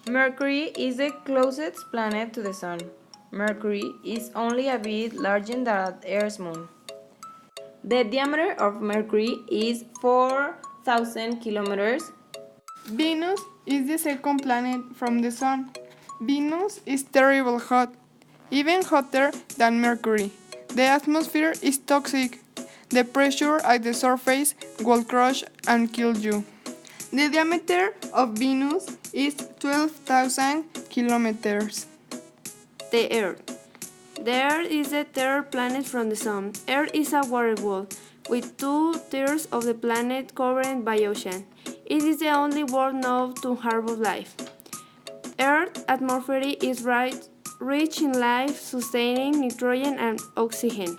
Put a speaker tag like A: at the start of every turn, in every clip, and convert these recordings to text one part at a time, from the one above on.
A: Mercury is the closest planet to the Sun. Mercury is only a bit larger than Earth's moon. The diameter of Mercury is 4,000 kilometers.
B: Venus is the second planet from the Sun. Venus is terribly hot, even hotter than Mercury. The atmosphere is toxic. The pressure at the surface will crush and kill you. The diameter of Venus is 12,000 kilometers.
C: The Earth. The Earth is the third planet from the Sun. Earth is a water world, with 2/3 of the planet covered by ocean. It is the only world known to harbor life. Earth's atmosphere is rich in life-sustaining nitrogen and oxygen.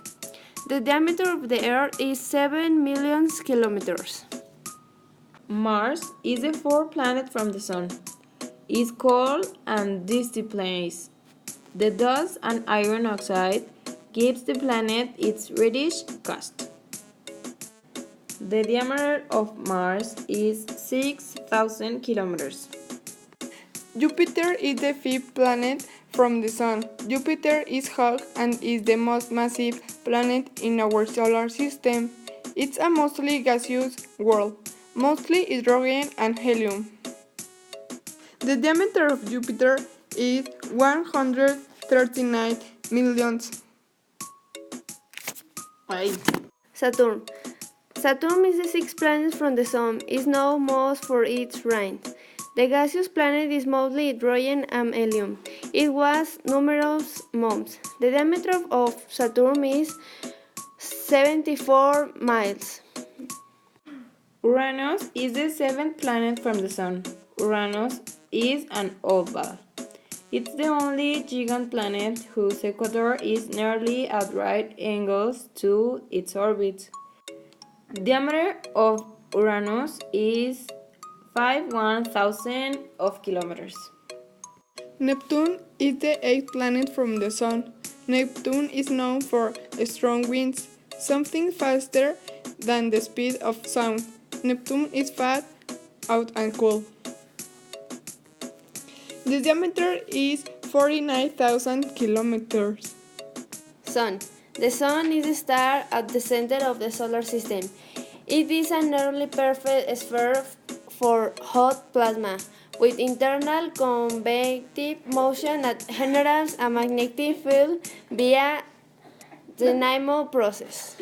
C: The diameter of the Earth is 7 million kilometers.
A: Mars is the fourth planet from the Sun. It's cold and dusty place. The dust and iron oxide gives the planet its reddish cast. The diameter of Mars is 6,000 kilometers.
B: Jupiter is the fifth planet from the Sun. Jupiter is hot and is the most massive planet in our solar system. It's a mostly gaseous world, mostly hydrogen and helium. The diameter of Jupiter is 139 million.
C: Saturn. Saturn is the sixth planet from the Sun. It is known most for its rain. The gaseous planet is mostly hydrogen and helium. It was numerous moons. The diameter of Saturn is 74 miles.
A: Uranus is the seventh planet from the Sun. Uranus is an oval. It's the only giant planet whose equator is nearly at right angles to its orbit. The diameter of Uranus is 51,000 of kilometers.
B: Neptune is the eighth planet from the Sun. Neptune is known for strong winds, something faster than the speed of sound. Neptune is fat, out and cool. The diameter is 49,000 kilometers.
C: Sun. The Sun is a star at the center of the solar system. It is a nearly perfect sphere for hot plasma, with internal convective motion that generates a magnetic field via the dynamo process.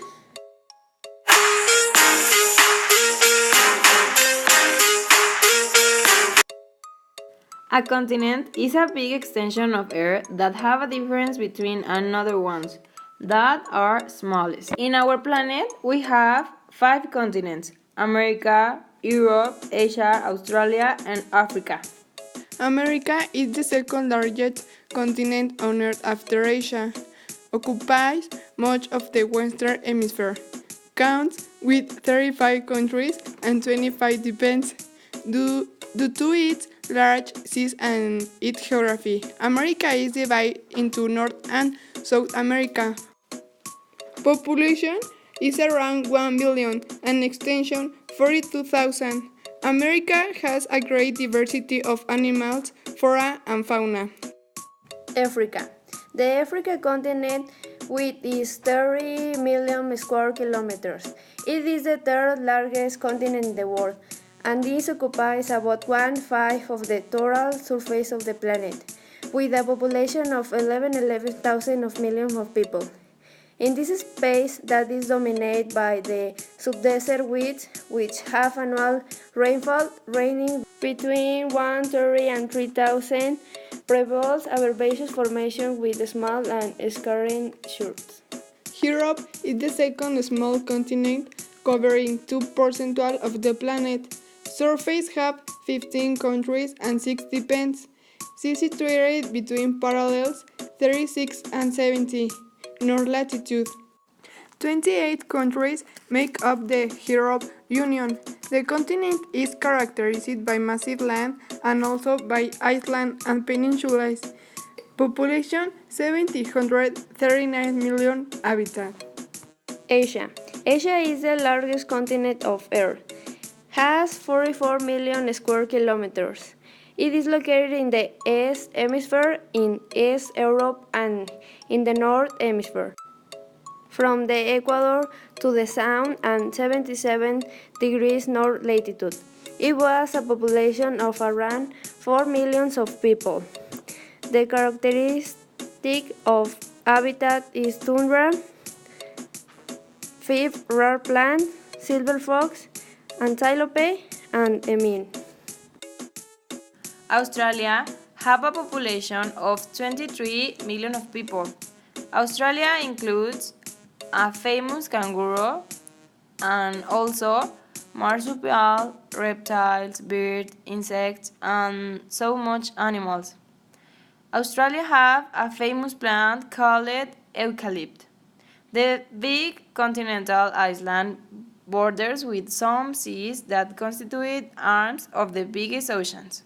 A: A continent is a big extension of Earth that have a difference between another ones that are smallest. In our planet, we have 5 continents: America, Europe, Asia, Australia, and Africa.
B: America is the second largest continent on Earth after Asia. Occupies much of the Western Hemisphere. Counts with 35 countries and 25 depends due to its large seas and its geography. America is divided into North and South America. Population is around 1 billion and extension 42,000. America has a great diversity of animals, flora and fauna.
C: Africa. The Africa continent with its 30 million square kilometers. It is the third largest continent in the world, and this occupies about 1/5 of the total surface of the planet, with a population of 11,000 of millions of people. In this space that is dominated by the subdesert which have annual rainfall ranging between 130 and 3,000, prevails a herbaceous formation with small and scarring shoots.
B: Europe is the second small continent, covering 2% of the planet. Surface have 15 countries and 6 depends. Sea situated between parallels 36 and 70 north latitude. 28 countries make up the European Union. The continent is characterized by massive land and also by islands and peninsulas. Population 739 million inhabitants.
C: Asia. Asia is the largest continent of Earth. Has 44 million square kilometers. It is located in the East Hemisphere, in East Europe, and in the North Hemisphere, from the equator to the Sound and 77 degrees north latitude. It was a population of around 4 million of people. The characteristic of habitat is tundra, fifth rare plant, silver fox, antelope, and emine.
A: Australia have a population of 23 million of people. Australia includes a famous kangaroo and also marsupial, reptiles, birds, insects, and so much animals. Australia have a famous plant called eucalypt. The big continental island borders with some seas that constitute arms of the biggest oceans.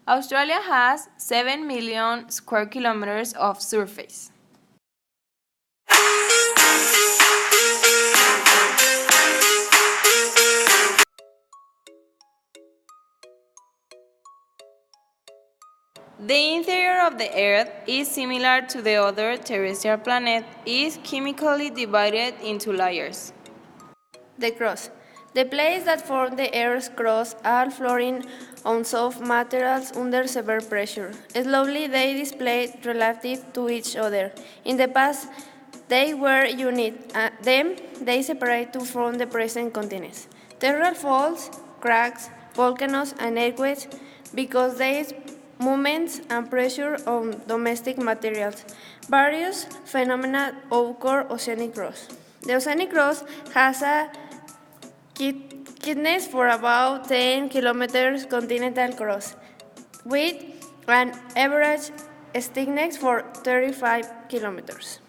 A: Australia has 7 million square kilometers of surface. The interior of the Earth is similar to the other terrestrial planets, is chemically divided into layers.
C: The crust. The plates that form the Earth's crust are floating on soft materials under severe pressure. Slowly they display relative to each other. In the past, they were unit. Then they separate to form the present continents. Terral faults, cracks, volcanoes, and earthquakes because they movements and pressure on domestic materials. Various phenomena occur oceanic crust. The oceanic crust has a thickness for about 10 kilometers continental crust, with an average thickness for 35 kilometers.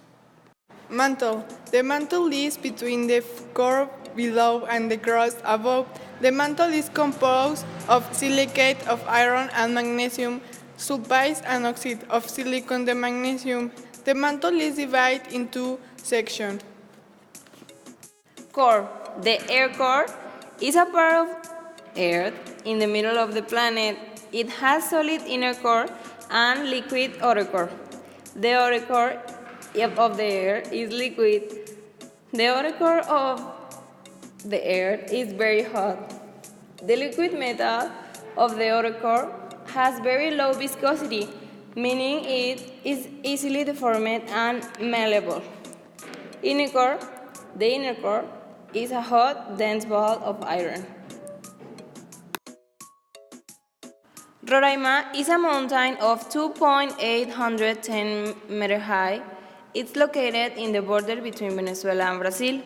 B: Mantle. The mantle is between the core below and the crust above. The mantle is composed of silicate of iron and magnesium, sulfides and oxide of silicon and magnesium. The mantle is divided into sections.
A: Core. The air core is a part of Earth in the middle of the planet. It has solid inner core and liquid outer core. The outer core of the Earth is liquid. The outer core of the Earth is very hot. The liquid metal of the outer core has very low viscosity, meaning it is easily deformed and malleable. Inner core, the inner core, is a hot, dense ball of iron. Roraima is a mountain of 2.810 meters high. It's located in the border between Venezuela and Brazil.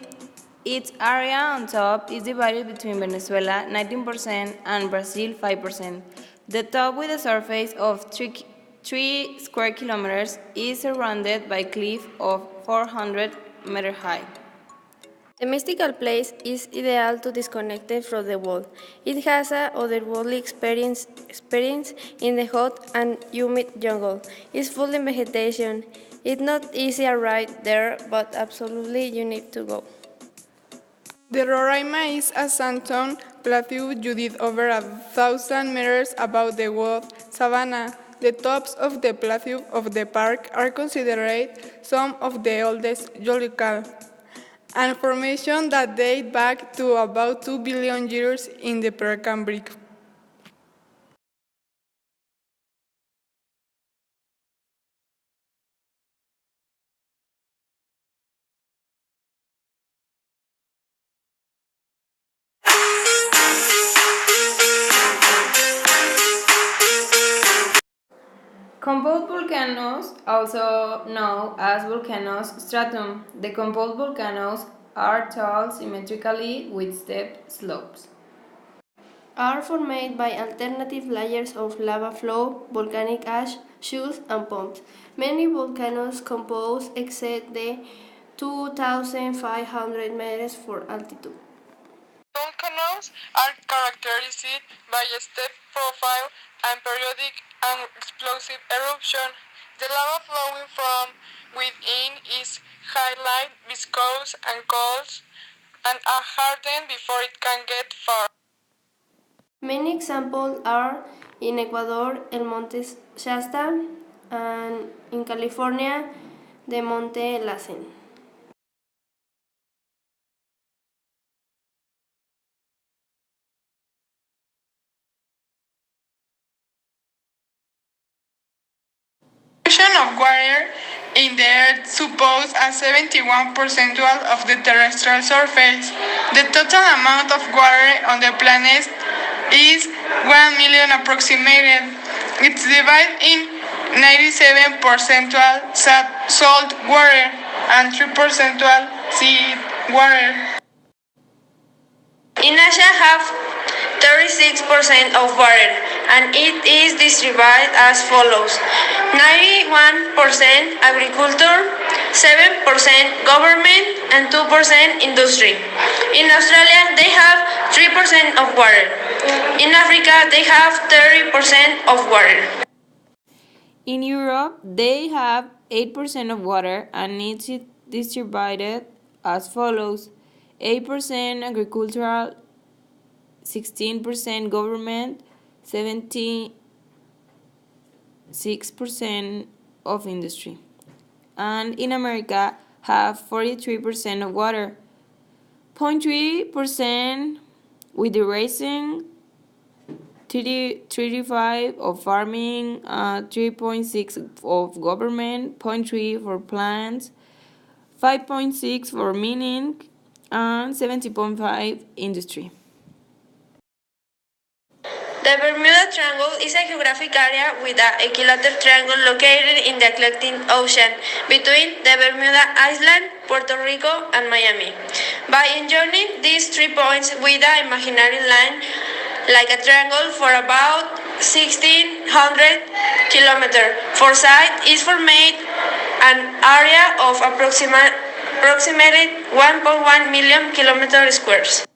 A: Its area on top is divided between Venezuela 19% and Brazil 5%. The top with a surface of 3 square kilometers is surrounded by cliff of 400 meters high.
C: The mystical place is ideal to disconnect from the world. It has a otherworldly experience in the hot and humid jungle. It's full in vegetation. It's not easy to ride there, but absolutely you need to go.
B: The Roraima is a sandstone plateau jutting over 1,000 meters above the wood savanna. The tops of the plateau of the park are considered some of the oldest geological and formations that date back to about 2 billion years in the Precambric.
A: Composed volcanoes, also known as volcanoes stratum. The composed volcanoes are tall symmetrically with steep slopes.
C: Are formed by alternative layers of lava flow, volcanic ash, chutes, and pumps. Many volcanoes compose exceed the 2,500 meters for altitude.
B: Volcanoes are characterized by a steep profile and periodic and explosive eruption. The lava flowing from within is highly viscous and cold and hardened before it can get far.
C: Many examples are In Ecuador, el Monte Shasta, and in California, the Monte Lassen.
B: Of water in the Earth suppose a 71 percentile of the terrestrial surface. The total amount of water on the planet is 1 million approximated. It's divided in 97 percentile salt water and 3 percentile sea water.
C: In Asia have 36% of water, and it is distributed as follows: 91% agriculture, 7% government, and 2% industry. In Australia, they have 3% of water. In Africa, they have 30% of water.
A: In Europe, they have 8% of water and it's distributed as follows: 8% agricultural, 16% government, 76% of industry. And in America, have 43% of water, 0.3% with the raising, 35 of farming, 3.6 of government, 0.3 for plants, 5.6 for mining, and 70.5 industry.
C: The Bermuda Triangle is a geographic area with an equilateral triangle located in the Atlantic Ocean between the Bermuda Island, Puerto Rico, and Miami. By joining these 3 points with an imaginary line, like a triangle for about 1,600 kilometers, foresight is formed an area of approximately 1.1 million kilometers squares.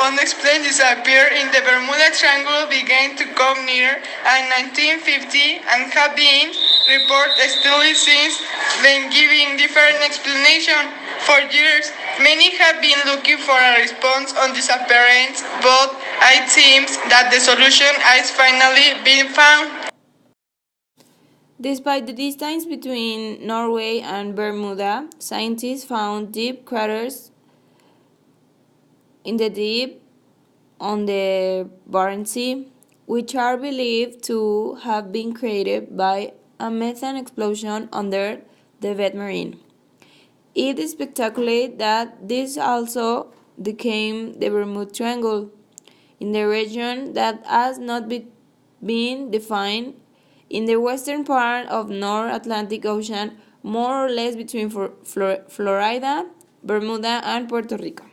B: Unexplained disappear in the Bermuda Triangle began to come near in 1950 and have been reported steadily since then, giving different explanations. For years, many have been looking for a response on disappearance, but it seems that the solution has finally been found.
A: Despite the distance between Norway and Bermuda, scientists found deep craters in the deep on the Barents Sea, which are believed to have been created by a methane explosion under the wet marine. It is spectacular that this also became the Bermuda Triangle in the region that has not been defined in the western part of North Atlantic Ocean, more or less between Florida, Bermuda, and Puerto Rico.